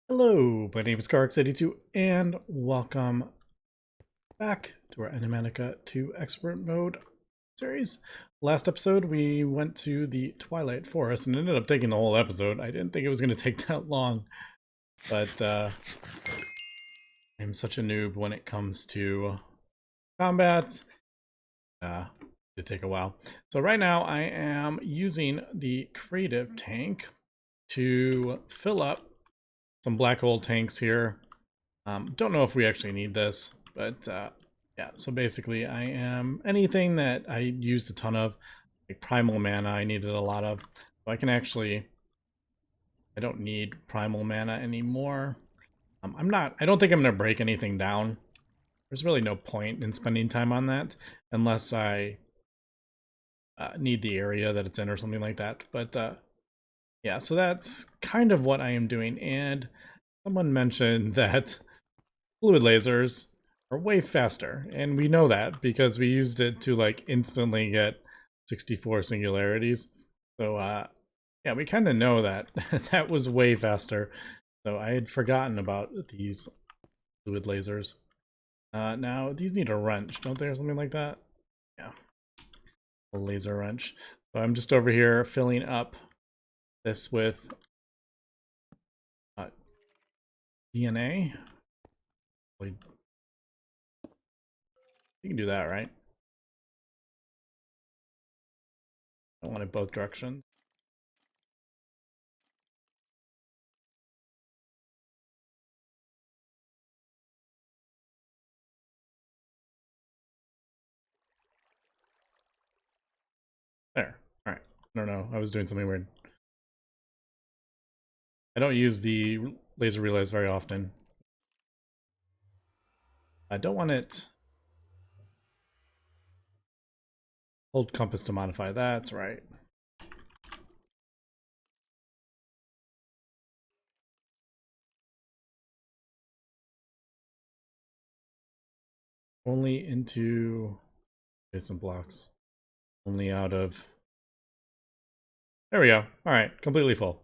Hello, my name is Carx82 and welcome back to our Enigmatica 2 Expert Mode series. Last episode we went to the Twilight Forest and ended up taking the whole episode. I didn't think it was going to take that long, but I'm such a noob when it comes to combat. It did take a while. So right now I am using the creative tank to fill up some black hole tanks here. Don't know if we actually need this, but yeah, so basically I am anything that I used a ton of, like primal mana I needed a lot of, so I can actually, I don't need primal mana anymore. I don't think I'm going to break anything down. There's really no point in spending time on that unless I need the area that it's in or something like that, but yeah, so that's kind of what I am doing. And someone mentioned that fluid lasers are way faster, and we know that because we used it to like instantly get 64 singularities. So yeah, we kind of know that that was way faster. So I had forgotten about these fluid lasers. Now these need a wrench, don't they, or something like that? Yeah, a laser wrench. So I'm just over here filling up this with DNA. You can do that, right? I want it both directions. There. Alright. I don't know. I was doing something weird. I don't use the laser relays very often. I don't want it. Hold compass to modify. That's right. Only into some blocks. Only out of. There we go. All right, completely full.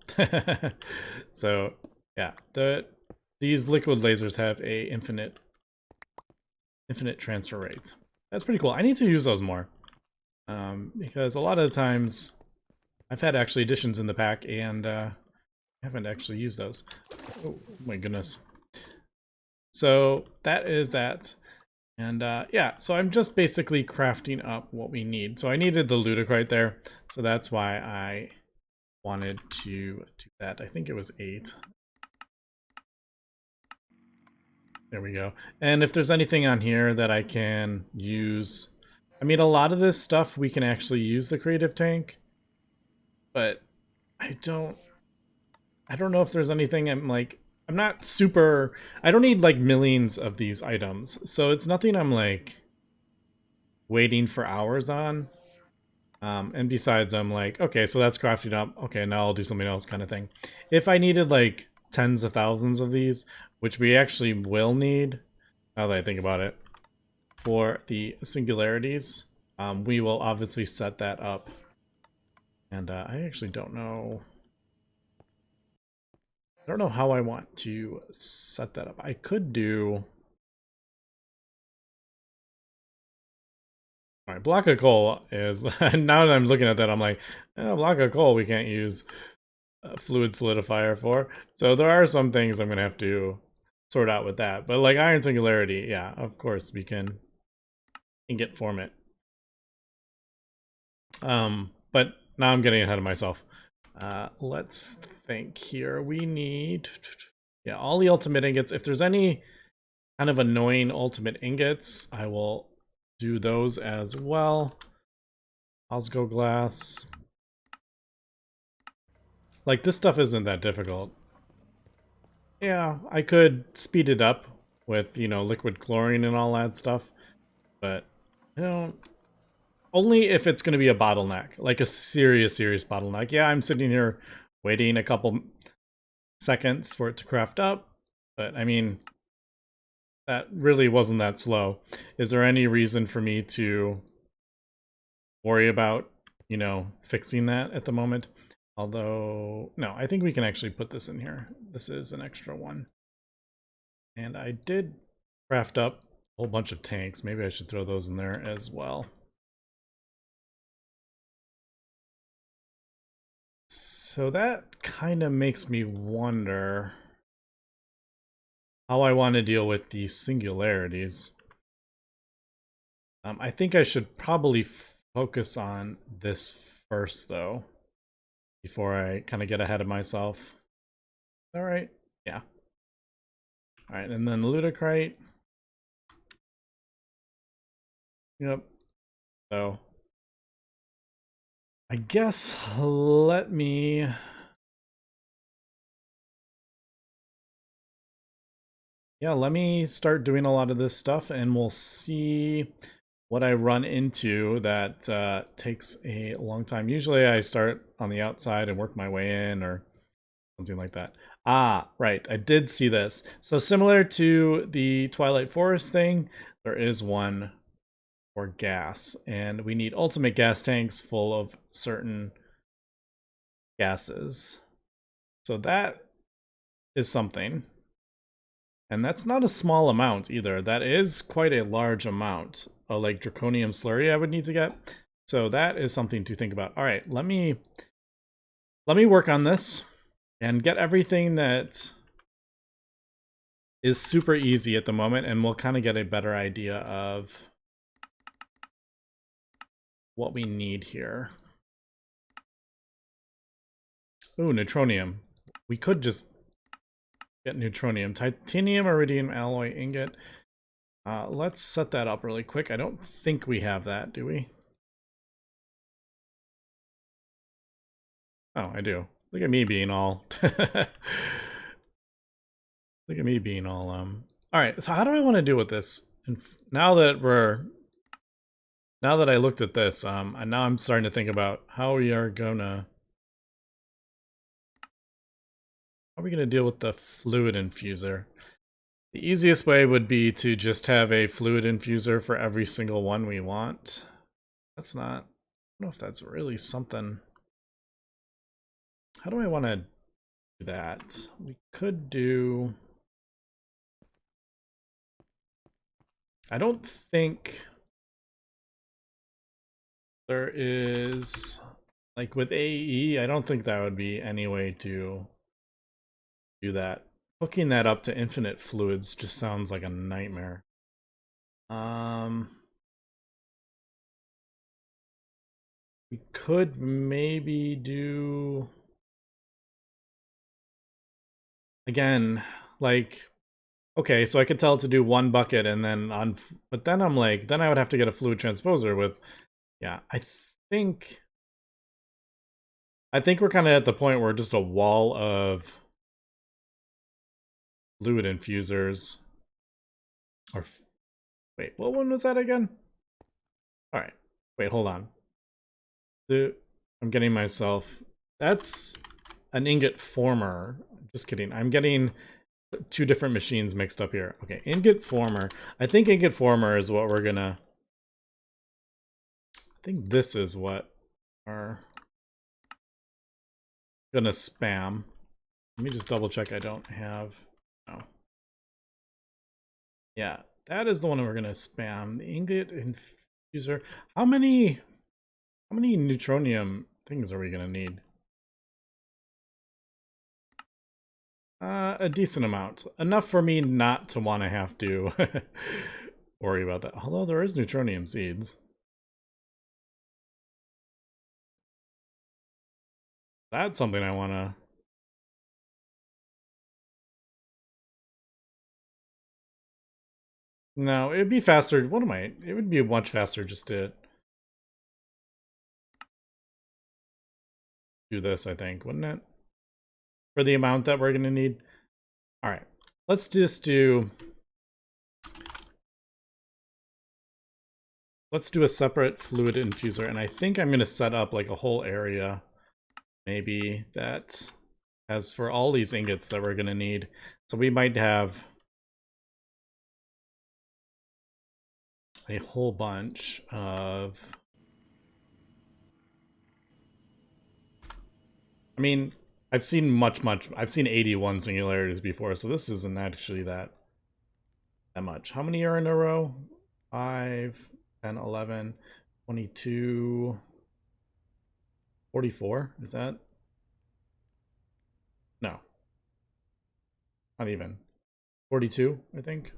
So yeah, these liquid lasers have a infinite transfer rate. That's pretty cool. I need to use those more because a lot of the times I've had actually additions in the pack and haven't actually used those. Oh my goodness. So that is that. And yeah, so I'm just basically crafting up what we need. So I needed the Ludicrite there, so that's why I wanted to do that. I think it was 8. There we go. And if there's anything on here that I can use, I mean, a lot of this stuff we can actually use the creative tank, but I don't know if there's anything I'm not super, I don't need like millions of these items, so it's nothing I'm like waiting for hours on. And besides, I'm like, okay, so that's crafting up. Okay, now I'll do something else kind of thing. If I needed like tens of thousands of these, which we actually will need, now that I think about it, for the singularities, we will obviously set that up. And I actually don't know. I don't know how I want to set that up. I could do. All right, block of coal is, now that I'm looking at that, I'm like, block of coal we can't use fluid solidifier for. So there are some things I'm going to have to sort out with that. But like iron singularity, yeah, of course we can get form it. But now I'm getting ahead of myself. Let's think here. We need, yeah, all the ultimate ingots. If there's any kind of annoying ultimate ingots, I will do those as well. Osgo glass. Like, this stuff isn't that difficult. Yeah, I could speed it up with, you know, liquid chlorine and all that stuff, but I don't. Only if it's going to be a bottleneck, like a serious bottleneck. Yeah, I'm sitting here waiting a couple seconds for it to craft up, but I mean, that really wasn't that slow. Is there any reason for me to worry about, you know, fixing that at the moment? Although, no, I think we can actually put this in here. This is an extra one. And I did craft up a whole bunch of tanks. Maybe I should throw those in there as well. So that kind of makes me wonder how I want to deal with the singularities. I think I should probably focus on this first, though, before I kind of get ahead of myself. All right, yeah. All right, and then Ludicrite. Yep. So I guess let me start doing a lot of this stuff, and we'll see what I run into that takes a long time. Usually I start on the outside and work my way in or something like that. Ah, right. I did see this. So similar to the Twilight Forest thing, there is one for gas, and we need ultimate gas tanks full of certain gases. So that is something. And that's not a small amount either. That is quite a large amount. Like draconium slurry I would need to get. So that is something to think about. All right, let me work on this and get everything that is super easy at the moment, and we'll kind of get a better idea of what we need here. Ooh, Neutronium. We could just get Neutronium. Titanium, Iridium, Alloy, Ingot. Let's set that up really quick. I don't think we have that, do we? Oh, I do. Look at me being all... Look at me being all... Alright, so how do I want to deal with this? And now that I looked at this, and now I'm starting to think about how we are gonna... How are we gonna deal with the fluid infuser? The easiest way would be to just have a fluid infuser for every single one we want. That's not... I don't know if that's really something... How do I want to do that? We could do... I don't think there is... Like with AE, I don't think that would be any way to do that. Hooking that up to infinite fluids just sounds like a nightmare. We could maybe do... Again, like... Okay, so I could tell it to do one bucket and then on... But then I'm like, then I would have to get a fluid transposer with... Yeah, I think we're kind of at the point where just a wall of fluid infusers. Or... Wait, what one was that again? Alright, wait, hold on. I'm getting myself... That's an ingot former. Just kidding. I'm getting two different machines mixed up here. Okay, ingot former. I think ingot former is what we're gonna... I think this is what we're gonna spam. Let me just double check I don't have... No. Yeah, that is the one we're gonna spam. The ingot infuser. How many neutronium things are we gonna need? A decent amount. Enough for me not to want to have to worry about that. Although there is neutronium seeds. That's something I want to... No, it'd be faster. What am I? It would be much faster just to do this, I think, wouldn't it? For the amount that we're going to need. All right, let's just do... Let's do a separate fluid infuser, and I think I'm going to set up like a whole area, maybe, that has for all these ingots that we're going to need. So we might have a whole bunch of... I mean, I've seen I've seen 81 singularities before, so this isn't actually that much. How many are in a row? 5, 10, 11, 22, 44? Is that? No, not even. 42, I think.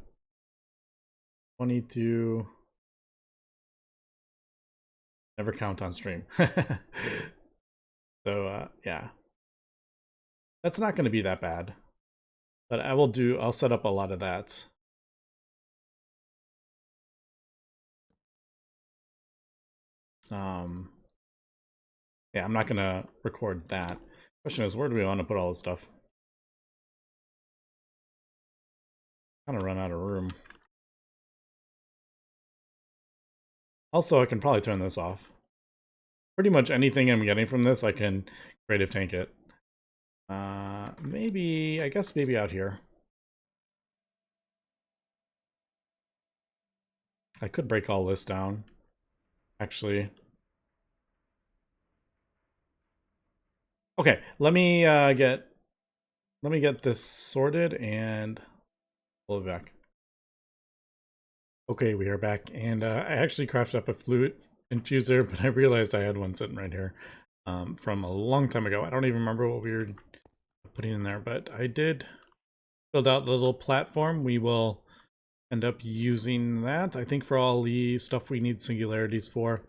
22. Never count on stream. So, yeah. That's not going to be that bad. But I'll set up a lot of that. Yeah, I'm not going to record that. Question is, where do we want to put all this stuff? Kind of run out of room. Also, I can probably turn this off. Pretty much anything I'm getting from this, I can creative tank it. Maybe, I guess maybe out here. I could break all this down, actually. Okay, let me get this sorted and we'll be back. Okay, we are back, and I actually crafted up a fluid infuser, but I realized I had one sitting right here from a long time ago. I don't even remember what we were putting in there, but I did build out the little platform. We will end up using that, I think, for all the stuff we need singularities for.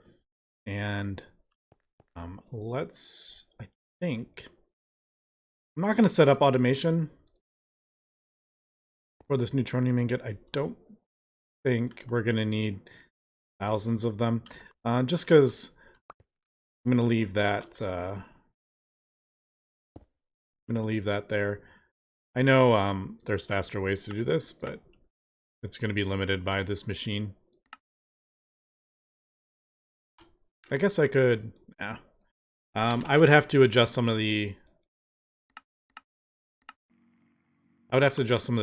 And I think, I'm not going to set up automation for this Neutronium ingot. I don't think we're going to need thousands of them, just because I'm going to leave that there. I know there's faster ways to do this, but it's going to be limited by this machine. I guess I could, yeah. I would have to adjust some of the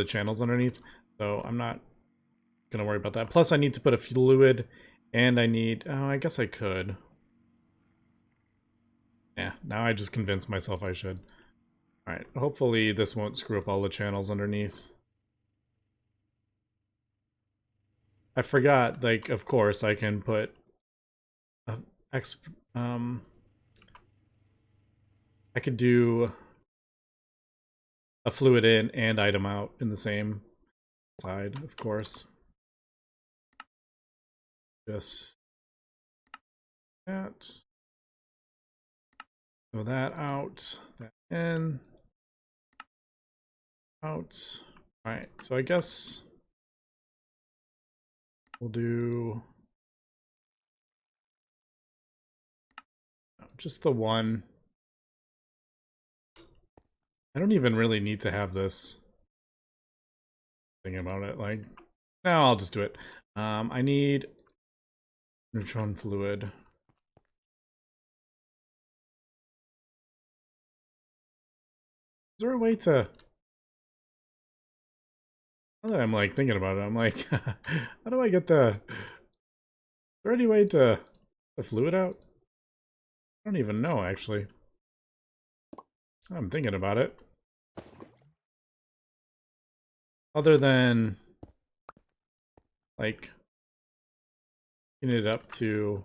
channels underneath, so I'm not going to worry about that. Plus, I need to put a fluid, and I need, oh, I guess I could. Yeah, now I just convinced myself I should. Alright, hopefully this won't screw up all the channels underneath. I forgot, like, of course, I can put I could do a fluid in and item out in the same side, of course. Just that. So that out, that in, out. Alright, so I guess we'll do just the one. I don't even really need to have this thing about it. Like, no, I'll just do it. I need neutron fluid. Is there a way to... Now that I'm like thinking about it, I'm like, how do I get is there any way to the fluid out? I don't even know, actually. I'm thinking about it. Other than, like, getting it up to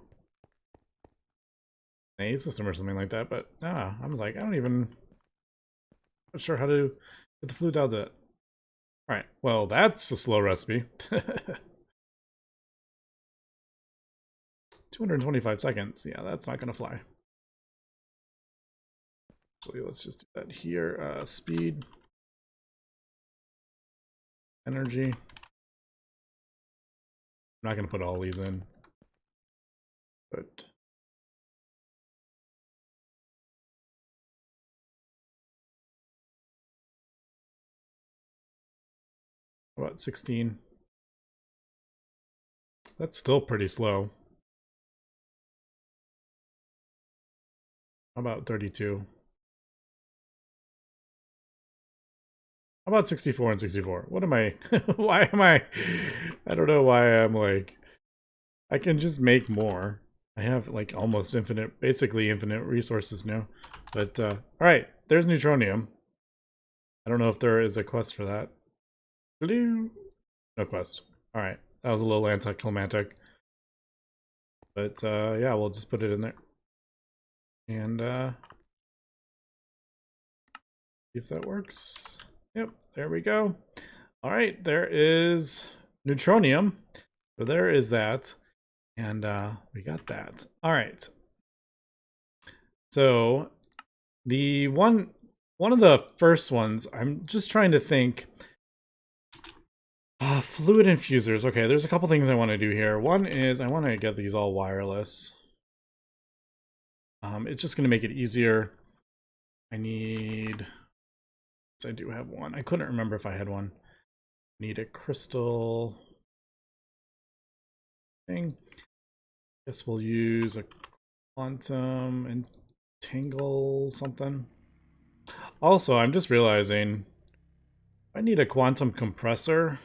an A system or something like that, but I was like, not sure how to get the fluid out of it. Alright, well, that's a slow recipe. 225 seconds. Yeah, that's not going to fly. Actually, let's just do that here. Speed. Energy. I'm not going to put all these in. But about 16. That's still pretty slow. How about 32? How about 64 and 64? What am I... why am I... I don't know why I'm like... I can just make more. I have like almost infinite, basically infinite resources now. But all right, there's Neutronium. I don't know if there is a quest for that. No quest. All right, that was a little anticlimactic. But yeah, we'll just put it in there. And see if that works. Yep, there we go. All right, there is Neutronium. So there is that. And we got that. All right. So the one of the first ones, I'm just trying to think. Fluid infusers. Okay, there's a couple things I want to do here. One is I want to get these all wireless. It's just going to make it easier. I need... I do have one. I couldn't remember if I had one. Need a crystal thing. Guess we'll use a quantum entangle something. Also, I'm just realizing I need a quantum compressor.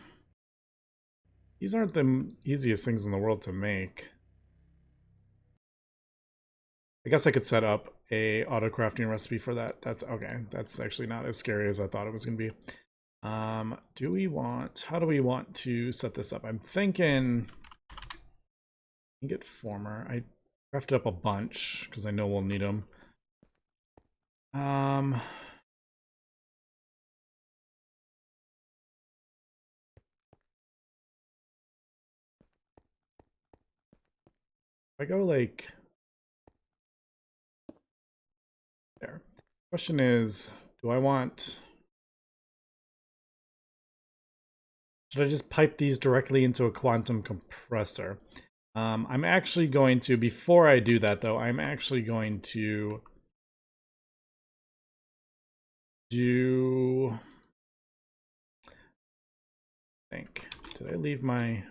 These aren't the easiest things in the world to make. I guess I could set up a auto crafting recipe for that. That's okay. That's actually not as scary as I thought it was going to be. Do we want, how do we want to set this up? I'm thinking get former. I crafted up a bunch because I know we'll need them. If I go like there. Question is, do I want... Should I just pipe these directly into a quantum compressor? I'm actually going to, before I do that though, I'm actually going to do... I think. Did I leave my...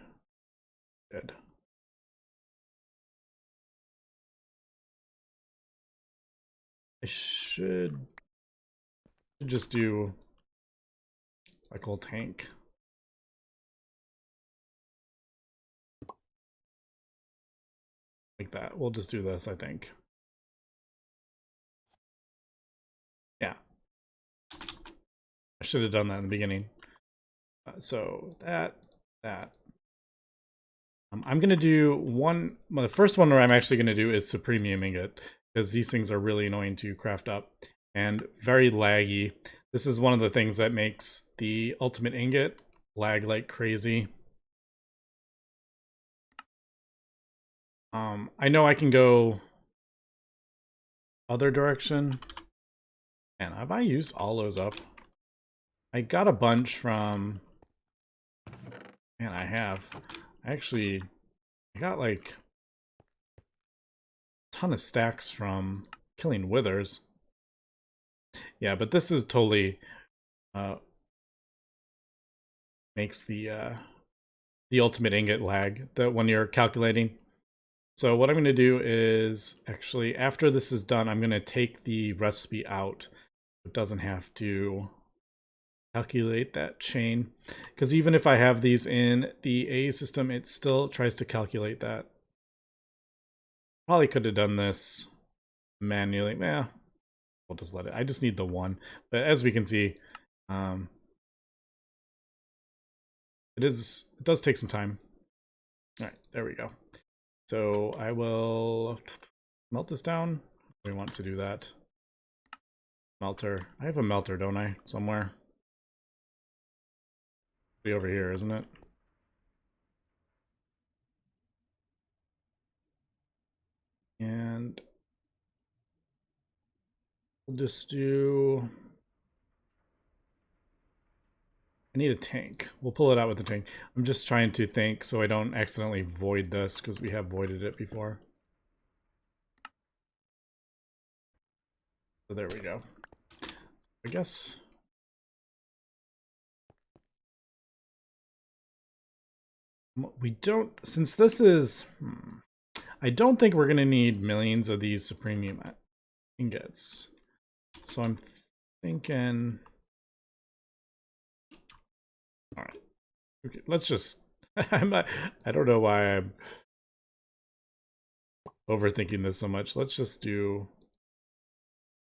Good. I should just do like a little tank. Like that. We'll just do this, I think. Yeah. I should have done that in the beginning. So that. I'm going to do one. Well, the first one where I'm actually going to do is Supremium Ingot, because these things are really annoying to craft up and very laggy. This is one of the things that makes the Ultimate Ingot lag like crazy. I know I can go other direction. And have I used all those up? I got a bunch from... Man, I have. I got like a ton of stacks from killing withers. Yeah, but this is totally makes the ultimate ingot lag that when you're calculating. So what I'm going to do is actually after this is done, I'm going to take the recipe out. It doesn't have to calculate that chain, because even if I have these in the A system, it still tries to calculate that. Probably could have done this manually. Yeah, we'll just let it. I just need the one. But as we can see, it does take some time. All right, there we go. So I will melt this down. We want to do that. Melter. I have a melter, don't I? Somewhere. Be over here, isn't it? And we'll just do... I need a tank. We'll pull it out with the tank. I'm just trying to think so I don't accidentally void this, because we have voided it before. So there we go. I guess... we don't... Since this is... I don't think we're going to need millions of these Supremium ingots. So I'm thinking... Alright. Okay, let's just... I don't know why I'm... overthinking this so much. Let's just do,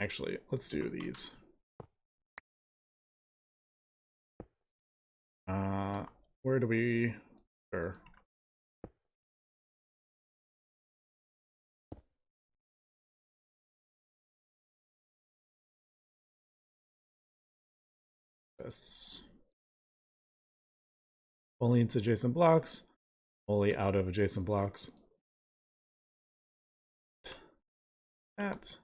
actually, let's do these. Where do we, sure. This. Only into adjacent blocks, only out of adjacent blocks. That.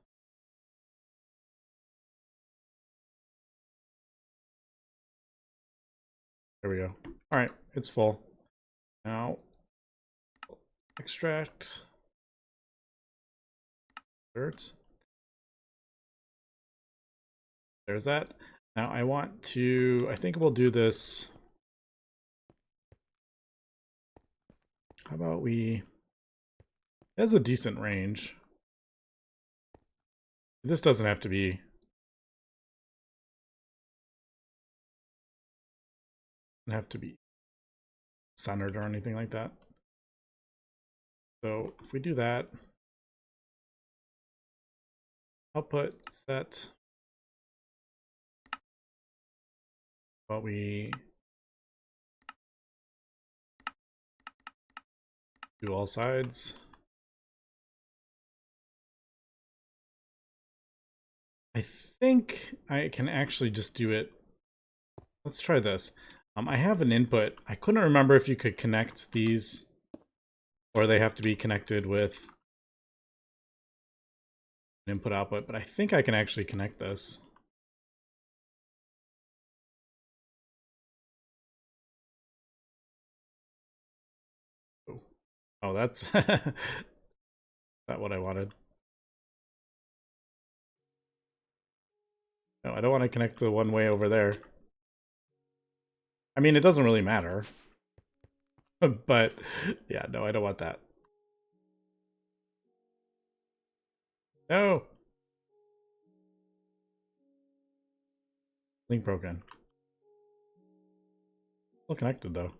There we go. All right, it's full. Now, extract. There's that. Now I want to, I think we'll do this. How about we, it has a decent range. This doesn't have to be, centered or anything like that. So if we do that, output set, what we do all sides. I think I can actually just do it. Let's try this. I have an input. I couldn't remember if you could connect these or they have to be connected with an input output, but I think I can actually connect this. Oh, that's not what I wanted. No, I don't want to connect the one way over there. I mean, it doesn't really matter. But yeah, no, I don't want that. No. Link broken. Still connected though.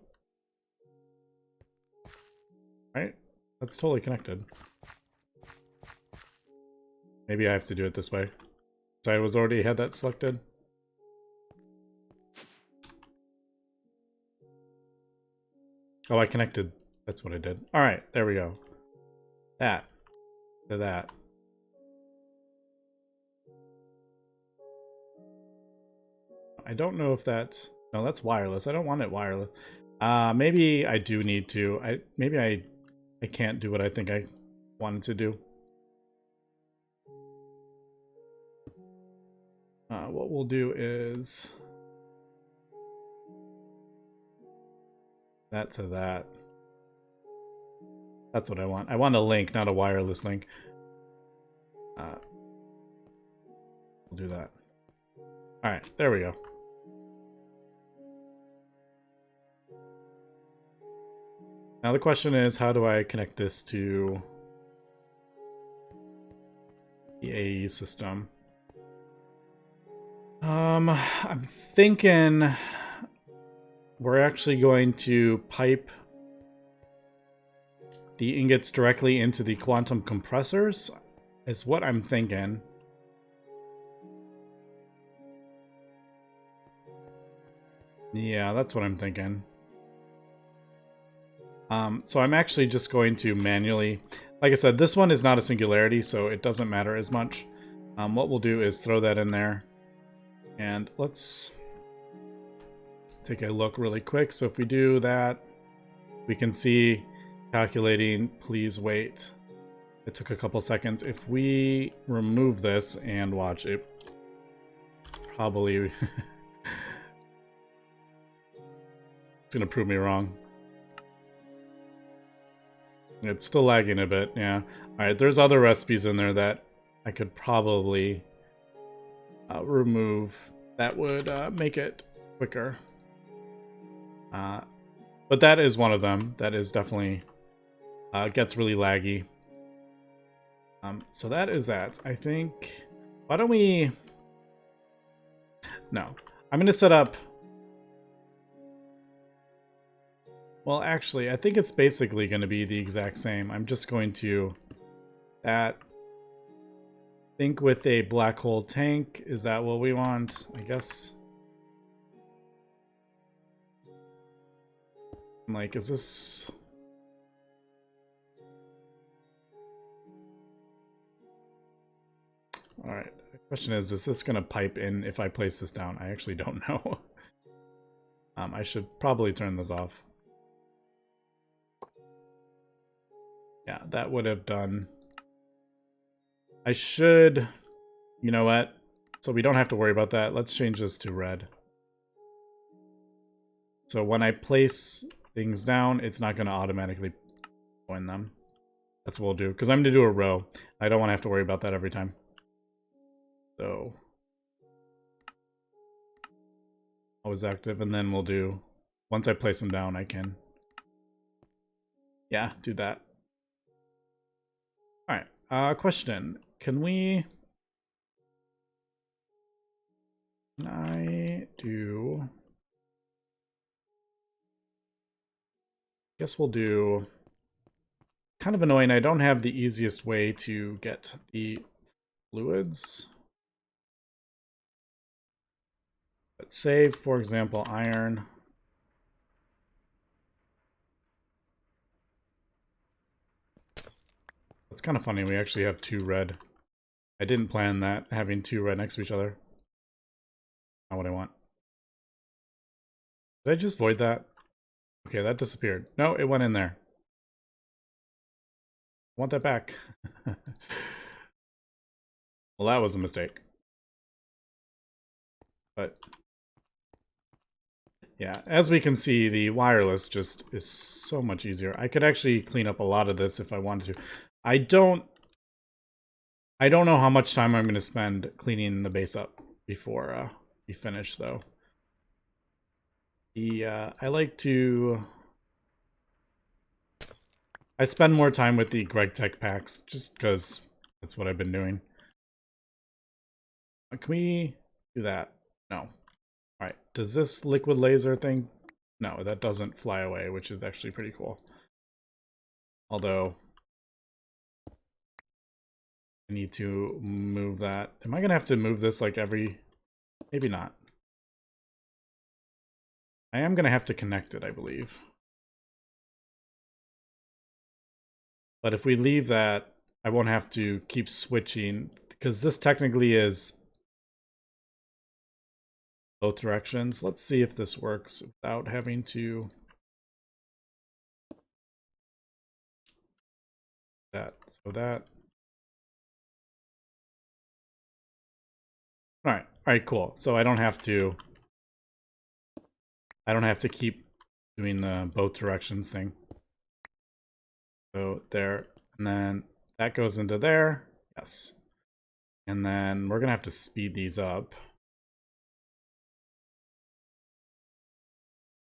Right? That's totally connected. Maybe I have to do it this way. So I was already had that selected. Oh, I connected. That's what I did. All right, there we go. That to that. I don't know if that's, no, that's wireless. I don't want it wireless. Maybe I do need to. Maybe I can't do what I think I wanted to do. What we'll do is that to that. That's what I want. I want a link, not a wireless link. We'll do that. All right, there we go. Now the question is, how do I connect this to the AE system? I'm thinking we're actually going to pipe the ingots directly into the quantum compressors, is what I'm thinking. Yeah, that's what I'm thinking. So I'm actually just going to manually, like I said, this one is not a singularity, so it doesn't matter as much. What we'll do is throw that in there. And let's take a look really quick. So if we do that, we can see calculating, please wait. It took a couple seconds. If we remove this and watch it, probably it's gonna prove me wrong. It's still lagging a bit, yeah. Alright, there's other recipes in there that I could probably remove that would make it quicker. But that is one of them. That is definitely gets really laggy. So that is that. I think, why don't we, no, I'm gonna set up, well actually I think it's basically going to be the exact same. I'm just going to that. Think with a black hole tank. Is that what we want? I guess. Like, is this... Alright, the question is this going to pipe in if I place this down? I actually don't know. I should probably turn this off. Yeah, that would have done... I should... You know what? So we don't have to worry about that. Let's change this to red. So when I place things down, it's not going to automatically join them. That's what we'll do. Because I'm going to do a row. I don't want to have to worry about that every time. So... always active, and then we'll do... Once I place them down, I can... Yeah, do that. Alright, question. Can I do... Guess we'll do... Kind of annoying, I don't have the easiest way to get the fluids. Let's save, for example, iron. It's kind of funny, we actually have two red. I didn't plan that, having two red next to each other. Not what I want. Did I just void that? Okay, that disappeared. No, it went in there. I want that back. Well, that was a mistake. But yeah, as we can see, the wireless just is so much easier. I could actually clean up a lot of this if I wanted to. I don't know how much time I'm going to spend cleaning the base up before we finish, though. I like to... I spend more time with the Greg Tech packs, just because that's what I've been doing. Can we do that? No. Alright, does this liquid laser thing... No, that doesn't fly away, which is actually pretty cool. Although... I need to move that. Am I going to have to move this like every... Maybe not. I am going to have to connect it, I believe. But if we leave that, I won't have to keep switching, because this technically is both directions. Let's see if this works without having to... that. So that... Alright, cool. So I don't have to keep doing the both directions thing. So there, and then that goes into there. Yes. And then we're gonna have to speed these up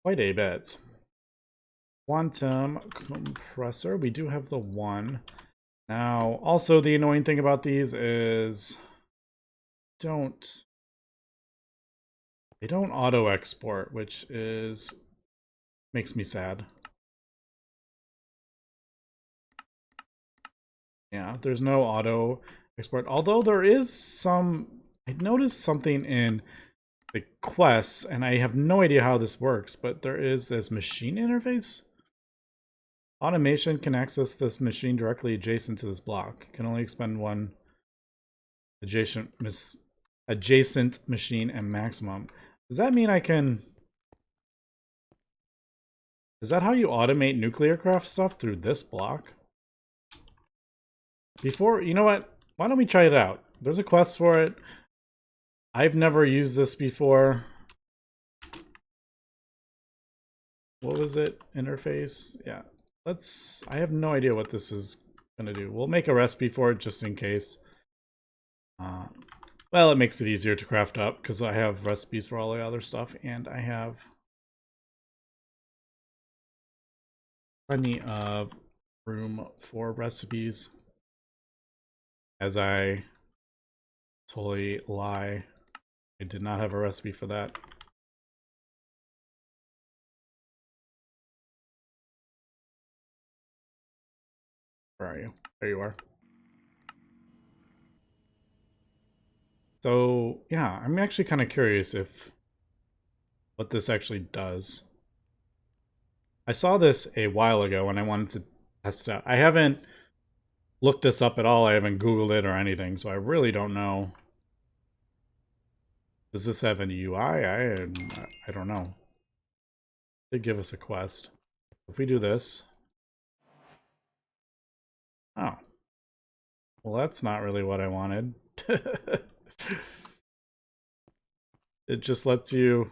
quite a bit. Quantum compressor, we do have the one. Now, also the annoying thing about these is they don't auto export, which makes me sad. Yeah, there's no auto export. Although there is some, I noticed something in the quests, and I have no idea how this works, but there is this machine interface. Automation can access this machine directly adjacent to this block. Can only expend one adjacent machine and maximum. Does that mean I can... Is that how you automate nuclear craft stuff, through this block? Before, you know what? Why don't we try it out? There's a quest for it. I've never used this before. What was it? Interface? Yeah. I have no idea what this is gonna do. We'll make a recipe for it just in case. Well, it makes it easier to craft up because I have recipes for all the other stuff, and I have plenty of room for recipes. As I totally lie, I did not have a recipe for that. Where are you? There you are. So yeah, I'm actually kind of curious if what this actually does. I saw this a while ago when I wanted to test it out. I haven't looked this up at all. I haven't Googled it or anything, so I really don't know. Does this have any UI? I don't know. They give us a quest. If we do this, oh, well, that's not really what I wanted. It just lets you.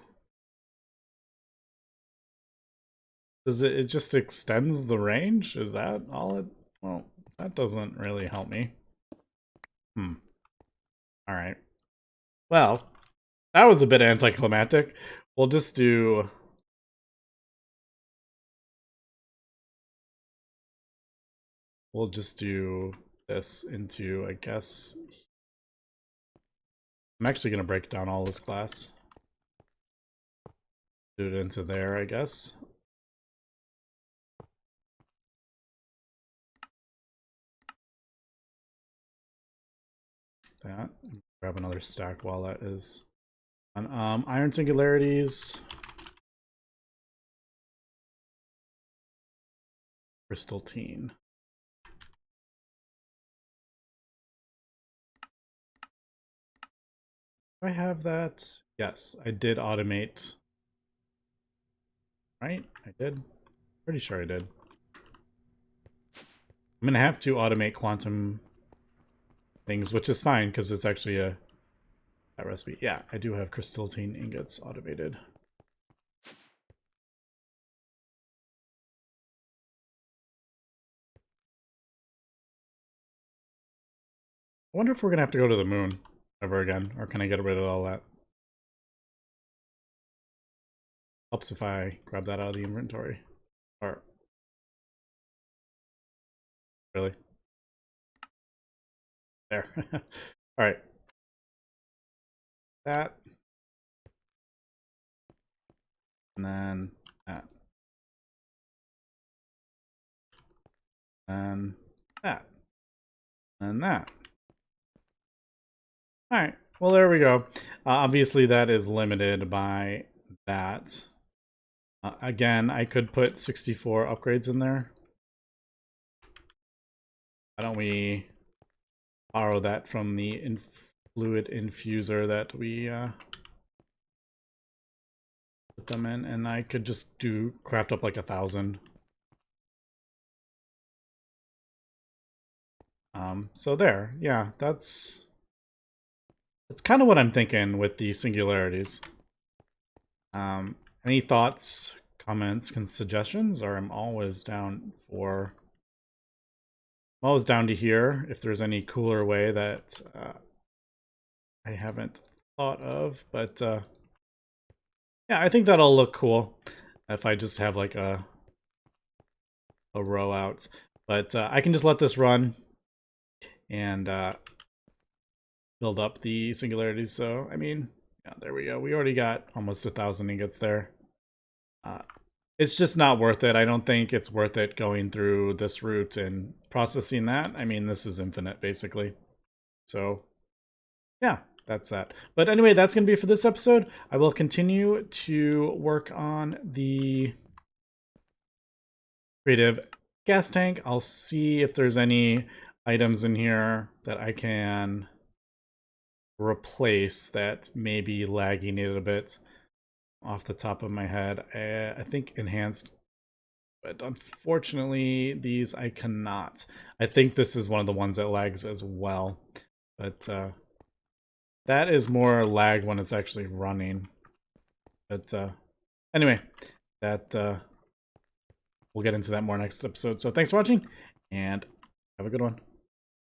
Does it? It just extends the range? Is that all it? Well, that doesn't really help me. Hmm. All right. Well, that was a bit anticlimactic. We'll just do. We'll just do this into, I guess. I'm actually going to break down all this glass. Do it into there, I guess. That. Grab another stack while that is on. Iron singularities. Crystalline. Do I have that? Yes, I did automate. Right? I did. Pretty sure I did. I'm gonna have to automate quantum things, which is fine because it's actually a recipe. Yeah, I do have crystalline ingots automated. I wonder if we're gonna have to go to the moon ever again, or can I get rid of all that? Helps if I grab that out of the inventory. Or really? There. All right. That. And then that. And that. And that. All right. Well, there we go. Obviously, that is limited by that. Again, I could put 64 upgrades in there. Why don't we borrow that from the fluid infuser that we put them in, and I could just craft up like 1,000. So there, yeah, that's kind of what I'm thinking with the singularities. Any thoughts, comments, suggestions? Or I'm always down to hear if there's any cooler way that I haven't thought of. But yeah, I think that'll look cool if I just have like a row out. But I can just let this run and build up the singularities. So I mean, yeah, there we go. We already got almost 1,000 ingots there. It's just not worth it. I don't think it's worth it going through this route and processing that. I mean, this is infinite basically. So yeah, that's that. But anyway, that's going to be it for this episode. I will continue to work on the creative gas tank. I'll see if there's any items in here that I can replace that may be lagging it a bit off the top of my head. I think enhanced, but unfortunately these I cannot. I think this is one of the ones that lags as well, but that is more lag when it's actually running. But anyway, that we'll get into that more next episode. So thanks for watching, and have a good one.